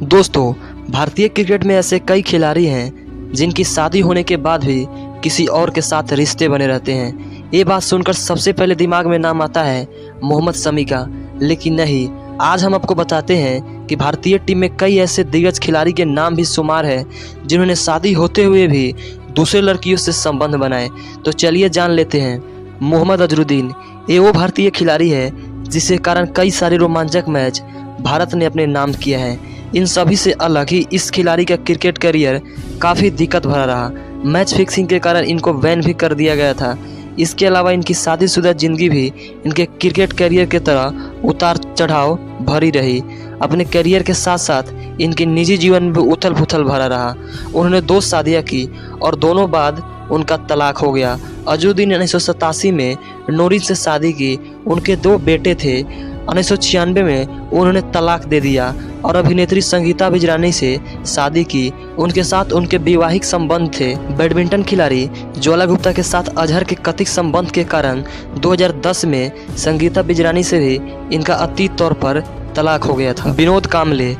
दोस्तों, भारतीय क्रिकेट में ऐसे कई खिलाड़ी हैं जिनकी शादी होने के बाद भी किसी और के साथ रिश्ते बने रहते हैं। ये बात सुनकर सबसे पहले दिमाग में नाम आता है मोहम्मद शमी का, लेकिन नहीं। आज हम आपको बताते हैं कि भारतीय टीम में कई ऐसे दिग्गज खिलाड़ी के नाम भी शुमार है जिन्होंने शादी होते हुए भी दूसरे लड़कियों से संबंध बनाए। तो चलिए जान लेते हैं। मोहम्मद अजहरुद्दीन ये वो भारतीय खिलाड़ी है जिसके कारण कई सारे रोमांचक मैच भारत ने अपने नाम किया है। इन सभी से अलग ही इस खिलाड़ी का क्रिकेट करियर काफ़ी दिक्कत भरा रहा। मैच फिक्सिंग के कारण इनको बैन भी कर दिया गया था। इसके अलावा इनकी शादीशुदा जिंदगी भी इनके क्रिकेट करियर की तरह उतार चढ़ाव भरी रही। अपने करियर के साथ साथ इनके निजी जीवन में भी उथल पुथल भरा रहा। उन्होंने 2 शादियाँ की और दोनों बाद उनका तलाक हो गया। अजहरुद्दीन ने 1987 में नोरिन से शादी की। उनके 2 बेटे थे। 1996 में उन्होंने तलाक दे दिया और अभिनेत्री संगीता बिजरानी से शादी की। उनके साथ उनके वैवाहिक संबंध थे। बैडमिंटन खिलाड़ी ज्वाला गुप्ता के साथ अजहर के कथित संबंध के कारण 2010 में संगीता बिजरानी से भी इनका अतीत तौर पर तलाक हो गया था। विनोद कांबले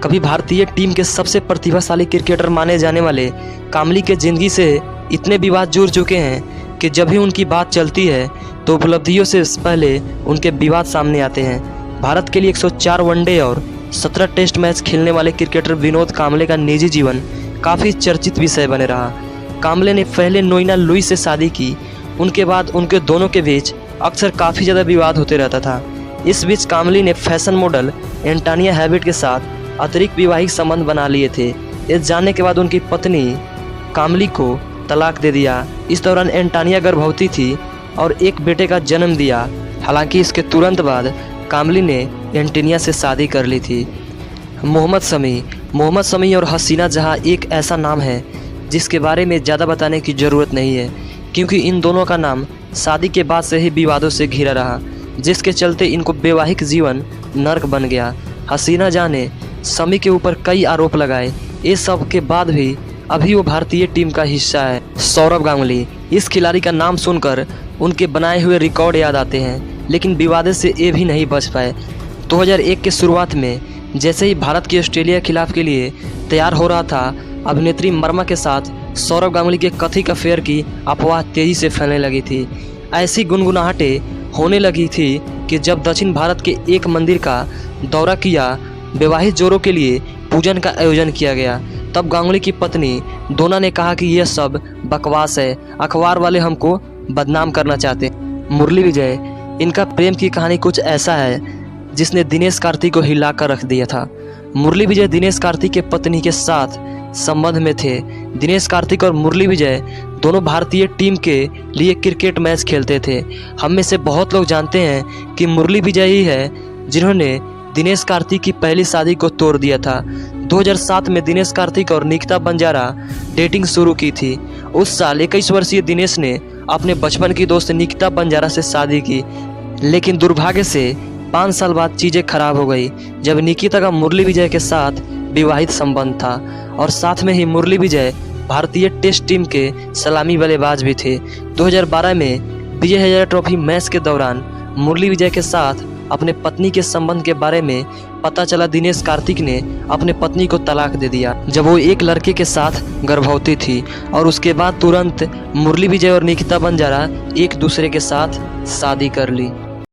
कभी भारतीय टीम के सबसे प्रतिभाशाली क्रिकेटर माने जाने वाले कांबले के जिंदगी से इतने विवाद जुड़ चुके हैं कि जब भी उनकी बात चलती है तो उपलब्धियों से पहले उनके विवाद सामने आते हैं। भारत के लिए 104 वनडे और 17 टेस्ट मैच खेलने वाले क्रिकेटर विनोद कांबले का निजी जीवन काफ़ी चर्चित विषय बने रहा। कांबले ने पहले नोइना लुई से शादी की। उनके बाद उनके दोनों के बीच अक्सर काफ़ी ज़्यादा विवाद होते रहता था। इस बीच कांबले ने फैशन मॉडल एंटोनिया हैबिट के साथ अतिरिक्त वैवाहिक संबंध बना लिए थे। इस जानने के बाद उनकी पत्नी कांबले को तलाक दे दिया। इस दौरान एंटोनिया गर्भवती थी और एक बेटे का जन्म दिया। हालांकि इसके तुरंत बाद कांबले ने एंटोनिया से शादी कर ली थी। मोहम्मद शमी और हसीना जहां एक ऐसा नाम है जिसके बारे में ज़्यादा बताने की ज़रूरत नहीं है, क्योंकि इन दोनों का नाम शादी के बाद से ही विवादों से घिरा रहा, जिसके चलते इनको वैवाहिक जीवन नर्क बन गया। हसीना जहां ने शमी के ऊपर कई आरोप लगाए। ये सब के बाद भी अभी वो भारतीय टीम का हिस्सा है। सौरव गांगुली इस खिलाड़ी का नाम सुनकर उनके बनाए हुए रिकॉर्ड याद आते हैं, लेकिन विवादों से ये भी नहीं बच पाए। 2001 के शुरुआत में जैसे ही भारत की ऑस्ट्रेलिया के खिलाफ के लिए तैयार हो रहा था, अभिनेत्री वर्मा के साथ सौरव गांगुली के कथित अफेयर की अफवाह तेज़ी से फैलने लगी थी। ऐसी गुनगुनाहटें होने लगी थी कि जब दक्षिण भारत के एक मंदिर का दौरा किया, वैवाहिक जोड़ों के लिए पूजन का आयोजन किया गया, तब गांगुली की पत्नी डोना ने कहा कि यह सब बकवास है, अखबार वाले हमको बदनाम करना चाहते हैं। मुरली विजय इनका प्रेम की कहानी कुछ ऐसा है जिसने दिनेश कार्तिक को हिला कर रख दिया था। मुरली विजय दिनेश कार्तिक के पत्नी के साथ संबंध में थे। दिनेश कार्तिक और मुरली विजय दोनों भारतीय टीम के लिए क्रिकेट मैच खेलते थे। हम में से बहुत लोग जानते हैं कि मुरली विजय ही है जिन्होंने दिनेश कार्तिक की पहली शादी को तोड़ दिया था। 2007 में दिनेश कार्तिक और निकिता बंजारा डेटिंग शुरू की थी। उस साल 21 वर्षीय दिनेश ने अपने बचपन की दोस्त निकिता बंजारा से शादी की, लेकिन दुर्भाग्य से 5 साल बाद चीज़ें खराब हो गई जब निकिता का मुरली विजय के साथ विवाहित संबंध था। और साथ में ही मुरली विजय भारतीय टेस्ट टीम के सलामी बल्लेबाज भी थे। 2012 में विजय हजारे ट्रॉफी मैच के दौरान मुरली विजय के साथ अपने पत्नी के संबंध के बारे में पता चला। दिनेश कार्तिक ने अपने पत्नी को तलाक दे दिया जब वो एक लड़के के साथ गर्भवती थी, और उसके बाद तुरंत मुरली विजय और निकिता बंजारा एक दूसरे के साथ शादी कर ली।